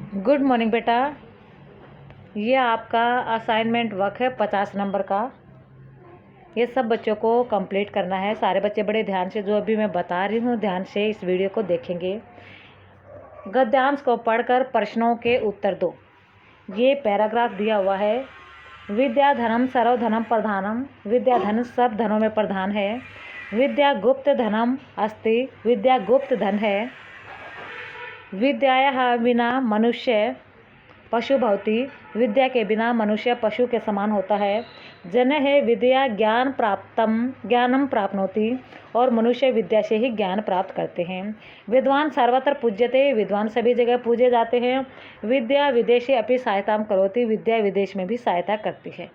Good morning बेटा। ये आपका असाइनमेंट वर्क है 50 नंबर का। ये सब बच्चों को कंप्लीट करना है। सारे बच्चे बड़े ध्यान से, जो अभी मैं बता रही हूँ, ध्यान से इस वीडियो को देखेंगे। गद्यांश को पढ़कर प्रश्नों के उत्तर दो। ये पैराग्राफ दिया हुआ है। विद्या धनम सर्वधनम प्रधानम। विद्या धन सब धनों में प्रधान है। विद्या गुप्त धनम अस्ति। विद्या गुप्त धन है। विद्याया बिना मनुष्य पशु भवति। विद्या के बिना मनुष्य पशु के समान होता है। जन है विद्या ज्ञानम प्राप्नोति। और मनुष्य विद्या से ही ज्ञान प्राप्त करते हैं। विद्वान सर्वत्र पूज्यते। विद्वान सभी जगह पूजे जाते हैं। विद्या विदेशे अपि सहायताम करोति। विद्या विदेश में भी सहायता करती है।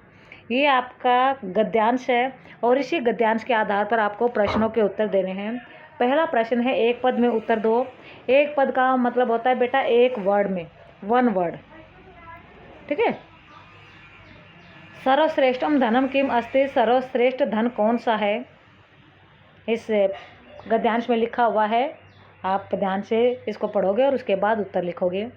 ये आपका गद्यांश है और इसी गद्यांश के आधार पर आपको प्रश्नों के उत्तर देने हैं। पहला प्रश्न है, एक पद में उत्तर दो। एक पद का मतलब होता है बेटा एक वर्ड में, वन वर्ड। ठीक है। सर्वश्रेष्ठम धनम किम अस्ति। सर्वश्रेष्ठ धन कौन सा है, इस गद्यांश में लिखा हुआ है। आप ध्यान से इसको पढ़ोगे और उसके बाद उत्तर लिखोगे।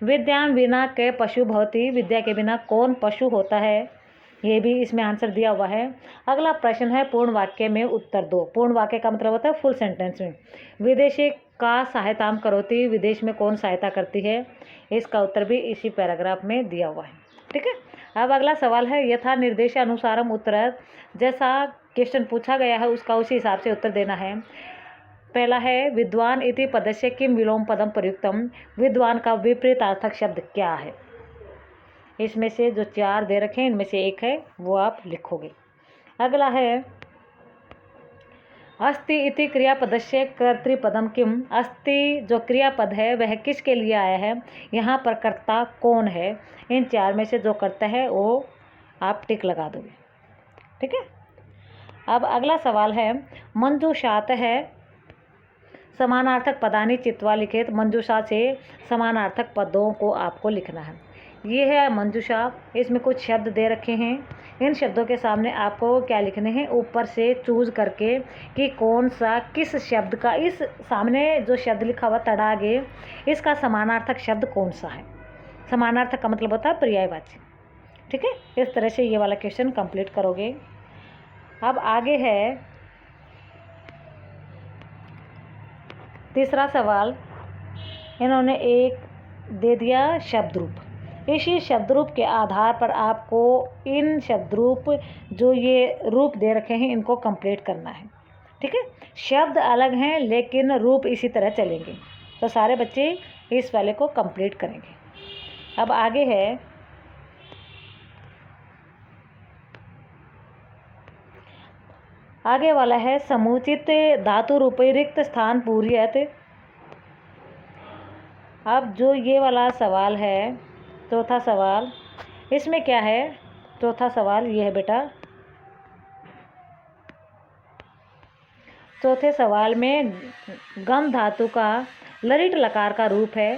विद्या बिना के पशु भवति। विद्या के बिना कौन पशु होता है, ये भी इसमें आंसर दिया हुआ है। अगला प्रश्न है, पूर्ण वाक्य में उत्तर दो। पूर्ण वाक्य का मतलब होता है फुल सेंटेंस में। विदेशी का सहायताम करोति। विदेश में कौन सहायता करती है, इसका उत्तर भी इसी पैराग्राफ में दिया हुआ है। ठीक है। अब अगला सवाल है, यथा निर्देशानुसारम उत्तर। जैसा क्वेश्चन पूछा गया है उसका उसी हिसाब से उत्तर देना है। पहला है, विद्वान इति पदस्य किम विलोम पदम प्रयुक्तम। विद्वान का विपरीतार्थक शब्द क्या है। इसमें से जो 4 दे रखे हैं इनमें से एक है, वो आप लिखोगे। अगला है, अस्ति इति क्रियापदस्य कर्तृपदम किम। अस्ति जो क्रियापद है वह किसके लिए आया है, यहाँ पर कर्ता कौन है। इन 4 में से जो कर्ता है वो आप टिक लगा दोगे। ठीक है। अब अगला सवाल है, मंजूषात है समानार्थक पदानि चित्वा लिखित। मंजूषा से समानार्थक पदों को आपको लिखना है। ये है मंजूषा। इसमें कुछ शब्द दे रखे हैं। इन शब्दों के सामने आपको क्या लिखने हैं, ऊपर से चूज करके कि कौन सा किस शब्द का, इस सामने जो शब्द लिखा हुआ तड़ागे, इसका समानार्थक शब्द कौन सा है। समानार्थक का मतलब होता है पर्यायवाची। ठीक है। इस तरह से ये वाला क्वेश्चन कंप्लीट करोगे। अब आगे है तीसरा सवाल। इन्होंने एक दे दिया शब्द रूप। इसी शब्द रूप के आधार पर आपको इन शब्द रूप, जो ये रूप दे रखे हैं, इनको कंप्लीट करना है। ठीक है। शब्द अलग हैं लेकिन रूप इसी तरह चलेंगे। तो सारे बच्चे इस वाले को कंप्लीट करेंगे। अब आगे है, आगे वाला है, समुचित धातु रूपी रिक्त स्थान पूर्यत। अब जो ये वाला सवाल है, चौथा सवाल, इसमें क्या है। चौथा सवाल ये है बेटा, चौथे सवाल में गम धातु का लरिट लकार का रूप है।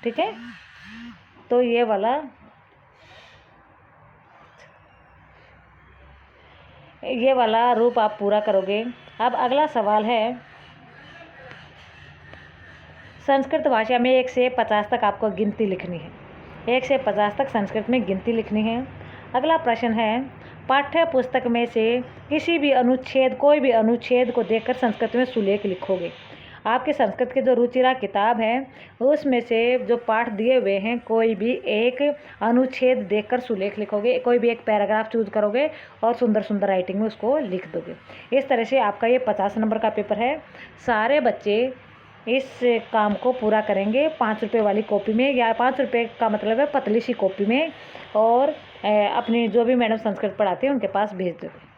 ठीक है। तो ये वाला रूप आप पूरा करोगे। अब अगला सवाल है, संस्कृत भाषा में 1 से 50 तक आपको गिनती लिखनी है। 1 से 50 तक संस्कृत में गिनती लिखनी है। अगला प्रश्न है, पाठ्य पुस्तक में से किसी भी अनुच्छेद, कोई भी अनुच्छेद को देखकर संस्कृत में सुलेख लिखोगे। आपके संस्कृत की जो रुचिरा किताब है उसमें से जो पाठ दिए हुए हैं, कोई भी एक अनुच्छेद देखकर सुलेख लिखोगे। कोई भी एक पैराग्राफ चूज करोगे और सुंदर सुंदर राइटिंग में उसको लिख दोगे। इस तरह से आपका ये 50 नंबर का पेपर है। सारे बच्चे इस काम को पूरा करेंगे 5 रुपये वाली कॉपी में, या 5 रुपये का मतलब है पतली सी कॉपी में, और अपनी जो भी मैडम संस्कृत पढ़ाती है उनके पास भेज दोगे।